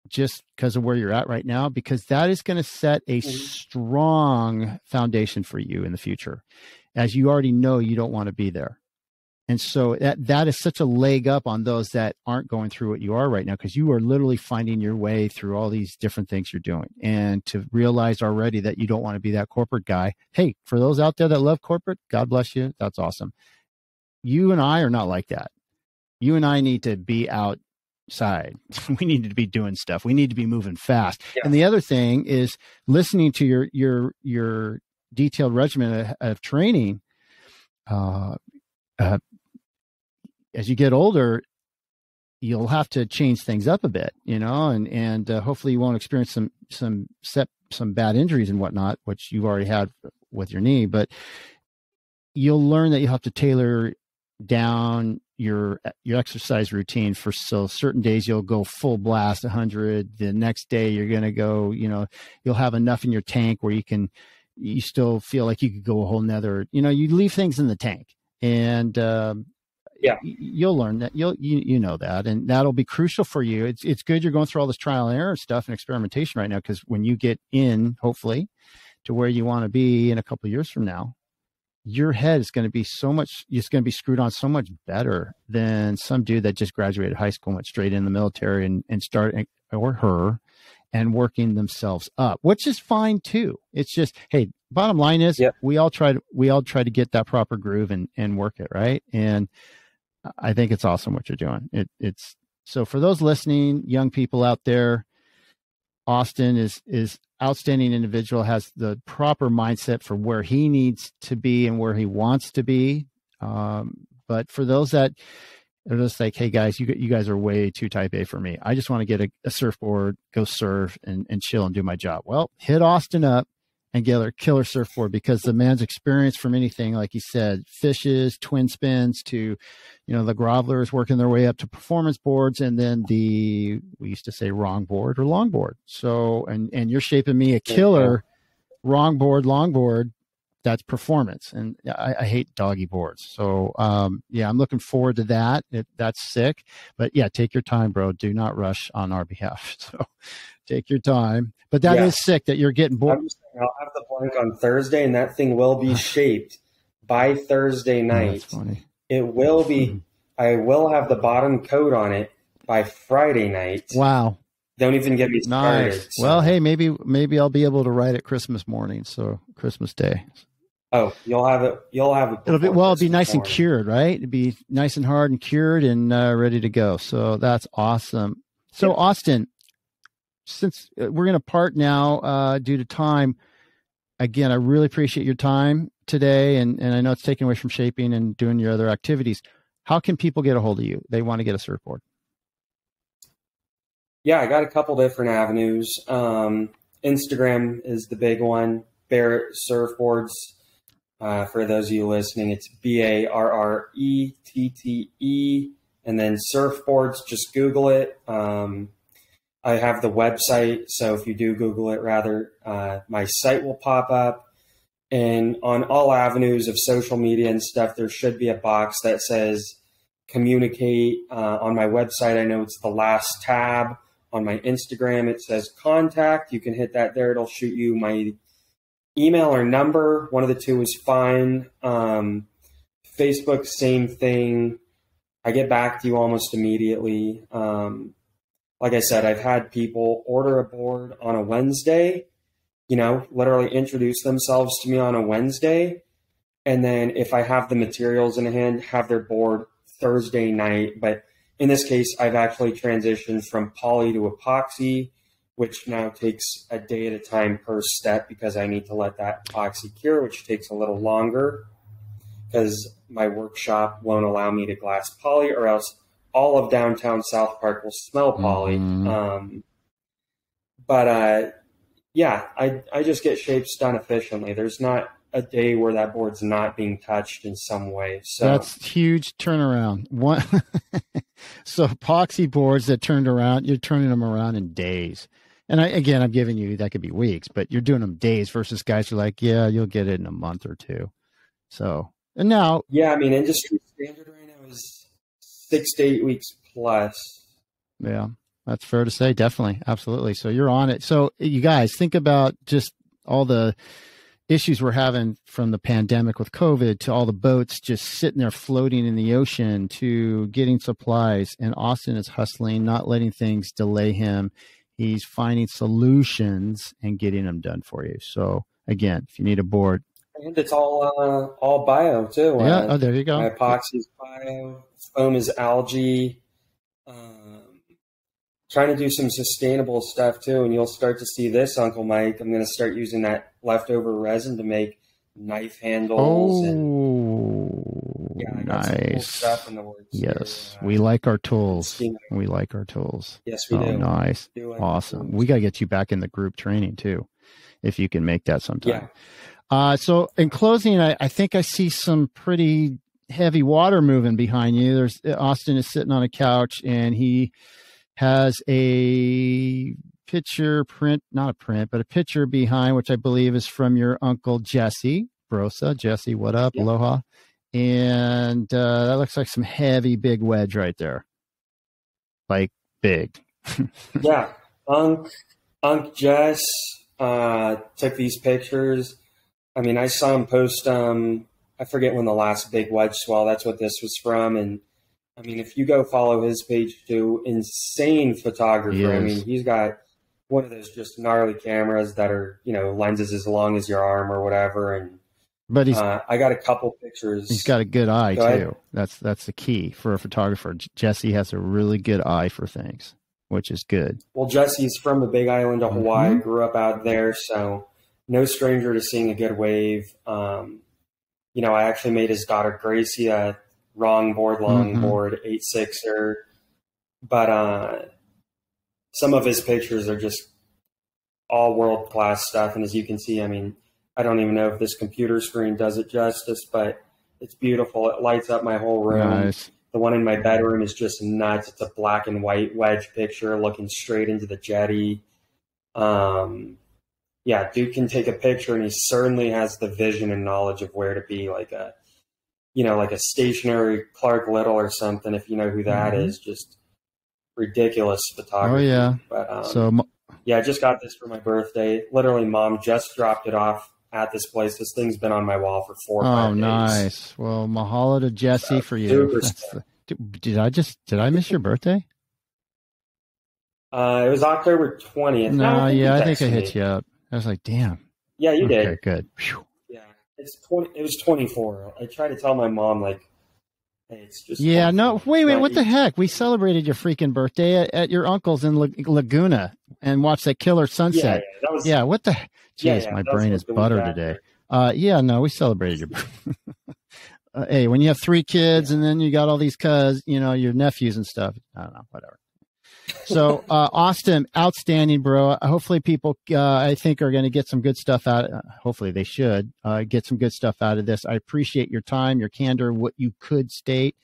just because of where you're at right now, because that is going to set a strong foundation for you in the future, as you already know you don't want to be there. And so that is such a leg up on those that aren't going through what you are right now, because you are literally finding your way through all these different things you're doing. And to realize already that you don't want to be that corporate guy. Hey, for those out there that love corporate, God bless you. That's awesome. You and I are not like that. You and I need to be outside. We need to be doing stuff. We need to be moving fast. Yeah. And the other thing is listening to your detailed regimen of training. As you get older, you'll have to change things up a bit, and hopefully you won't experience some bad injuries and whatnot, which you've already had with your knee, but you'll learn that you have to tailor down your exercise routine so certain days you'll go full blast 100. The next day you're going to go, you'll have enough in your tank where you still feel like you could go a whole nother, you leave things in the tank, and you'll learn that you know that, and that'll be crucial for you. It's good you're going through all this trial and error stuff and experimentation right now, because when you get in, hopefully, to where you want to be in a couple of years from now, your head is going to be it's going to be screwed on so much better than some dude that just graduated high school and went straight in the military and started, or her, and working themselves up, which is fine too. It's just, hey, bottom line is we all try to get that proper groove and work it, right? And I think it's awesome what you're doing. It's so for those listening, young people out there, Austin is outstanding individual, has the proper mindset for where he needs to be and where he wants to be. But for those that They're just like, hey guys, you guys are way too type A for me. I just want to get a surfboard, go surf and chill and do my job. Well, hit Austin up and get a killer surfboard, because the man's experience from anything, like he said, fishes, twin spins to, the grovelers working their way up to performance boards, and then we used to say wrong board or long board. So, and you're shaping me a killer wrong board, long board. That's performance. And I hate doggy boards. So, I'm looking forward to that. That's sick. But yeah, take your time, bro. Do not rush on our behalf. So take your time. But that is sick that you're getting bored. I'll have the blank on Thursday, and that thing will be shaped by Thursday night. That's funny. It will be, I will have the bottom coat on it by Friday night. Wow. Don't even get me started. Nice. So. Well, hey, maybe I'll be able to ride it Christmas morning. So Christmas Day. Oh, you'll have it. It'll be nice and cured, right? It'd be nice and hard and cured and ready to go. So that's awesome. So Austin, since we're going to part now due to time, again, I really appreciate your time today. And I know it's taken away from shaping and doing your other activities. How can people get a hold of you? They want to get a surfboard. Yeah, I got a couple different avenues. Instagram is the big one. Barrette Surfboards. For those of you listening, it's Barrette, and then Surfboards. Just Google it. I have the website, so if you do Google it, my site will pop up. And on all avenues of social media and stuff, there should be a box that says communicate. On my website, I know it's the last tab. On my Instagram, it says contact. You can hit that there. It'll shoot you my email or number. One of the two is fine. Facebook, same thing. I get back to you almost immediately. Like I said, I've had people order a board on a Wednesday, literally introduce themselves to me on a Wednesday. And then if I have the materials in hand, have their board Thursday night. But in this case, I've actually transitioned from poly to epoxy, which now takes a day at a time per step because I need to let that epoxy cure, which takes a little longer because my workshop won't allow me to glass poly, or else all of downtown South Park will smell poly. I just get shapes done efficiently. There's not a day where that board's not being touched in some way. So that's huge turnaround. So epoxy boards that turned around, you're turning them around in days. And I'm giving you, that could be weeks, but you're doing them days versus guys who are like, yeah, you'll get it in a month or two. So, and now. Yeah, industry standard right now is 6 to 8 weeks plus. Yeah, that's fair to say. Definitely. Absolutely. So you're on it. So you guys think about just all the issues we're having from the pandemic with COVID to all the boats just sitting there floating in the ocean to getting supplies. And Austin is hustling, not letting things delay him. He's finding solutions and getting them done for you. So again, if you need a board. And it's all bio too. Yeah. There you go. My epoxy is bio. Foam is algae. Trying to do some sustainable stuff too. And you'll start to see this, Uncle Mike. I'm going to start using that leftover resin to make knife handles. Nice. Some cool stuff in the works. Yes. We like our tools. We like our tools. Yes, we do. Nice. Awesome. We got to get you back in the group training too, if you can make that sometime. Yeah. So in closing, I think I see some pretty heavy water moving behind you. Austin is sitting on a couch and he has a picture a picture behind, which I believe is from your uncle Jesse Brosa. Jesse, what up? Yep. Aloha. And that looks like some heavy big wedge right there. Like big. Yeah. Unc Jess took these pictures. I saw him post, I forget when the last big wedge swell, that's what this was from. And if you go follow his page too, insane photographer. He's got one of those just gnarly cameras that are, lenses as long as your arm or whatever. And but I got a couple pictures. He's got a good eye too. That's the key for a photographer. Jesse has a really good eye for things, which is good. Well, Jesse's from the Big Island of Hawaii, grew up out there, so no stranger to seeing a good wave. I actually made his daughter Gracie a wrong board, long board, 8-6er. But some of his pictures are just all world-class stuff. And as you can see, I mean, I don't even know if this computer screen does it justice, but it's beautiful. It lights up my whole room. Nice. The one in my bedroom is just nuts. It's a black and white wedge picture looking straight into the jetty. Yeah, Duke can take a picture, and he certainly has the vision and knowledge of where to be, like a stationary Clark Little or something, if you know who that is. Just ridiculous photography. Oh, yeah. But, yeah, I just got this for my birthday. Literally, Mom just dropped it off at this place. This thing's been on my wall for 4 or 5 days. Oh, nice. Well, mahalo to Jesse for you. Did I miss your birthday? It was October 20th. No, I think I hit you up. I was like, damn. Yeah, you did. Okay, good. Whew. Yeah, it was 24. I tried to tell my mom, like, hey, it's just. Yeah, 24. No, wait, what the heck? We celebrated your freaking birthday at your uncle's in Laguna and watched that killer sunset. Yeah, that was. Yeah, what the? Jeez, my brain is buttered today. Yeah, no, we celebrated your birthday. Hey, when you have 3 kids and then you got all these your nephews and stuff. I don't know, whatever. So, Austin, outstanding, bro. Hopefully people, I think, are going to get some good stuff out. Hopefully they should get some good stuff out of this. I appreciate your time, your candor, what you could state.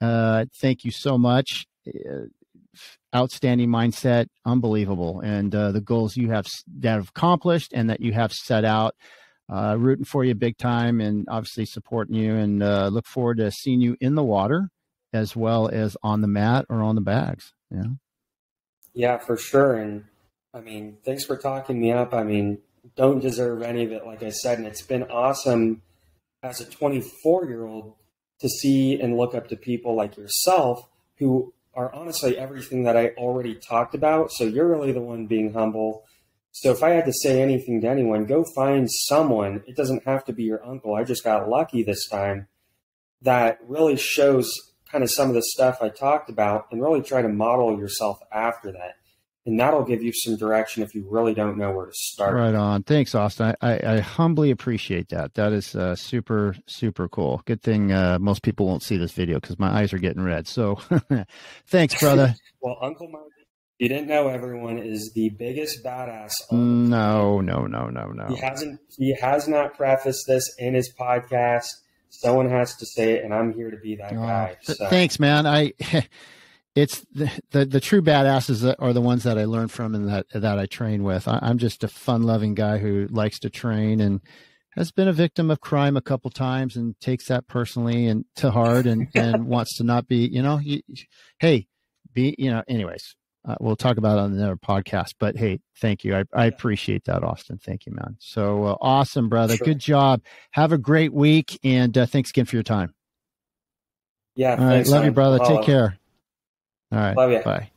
Thank you so much. Outstanding mindset, unbelievable. And the goals you have accomplished and that you have set out, rooting for you big time and obviously supporting you, and look forward to seeing you in the water as well as on the mat or on the bags. Yeah. Yeah, for sure. And I mean, thanks for talking me up. I mean, don't deserve any of it, like I said. And it's been awesome as a 24-year-old to see and look up to people like yourself who are honestly everything that I already talked about. So you're really the one being humble. So if I had to say anything to anyone, go find someone. It doesn't have to be your uncle. I just got lucky this time. That really shows kind of some of the stuff I talked about, and really try to model yourself after that. And that'll give you some direction if you really don't know where to start. Right on. Thanks, Austin. I humbly appreciate that. That is super, super cool. Good thing most people won't see this video because my eyes are getting red. So thanks, brother. Well, Uncle Mark, you didn't know, everyone is the biggest badass. No. He has not prefaced this in his podcast. Someone has to say it, and I'm here to be that guy. So. Thanks, man. It's the true badasses that are the ones that I learned from and that I train with. I'm just a fun-loving guy who likes to train and has been a victim of crime a couple times and takes that personally and to heart and wants to not be, anyways. We'll talk about it on another podcast, but hey, thank you. I appreciate that, Austin. Thank you, man. So awesome, brother. Sure. Good job. Have a great week. And thanks again for your time. Yeah. All right. Love you, brother. Take care. All right. Love you. Bye.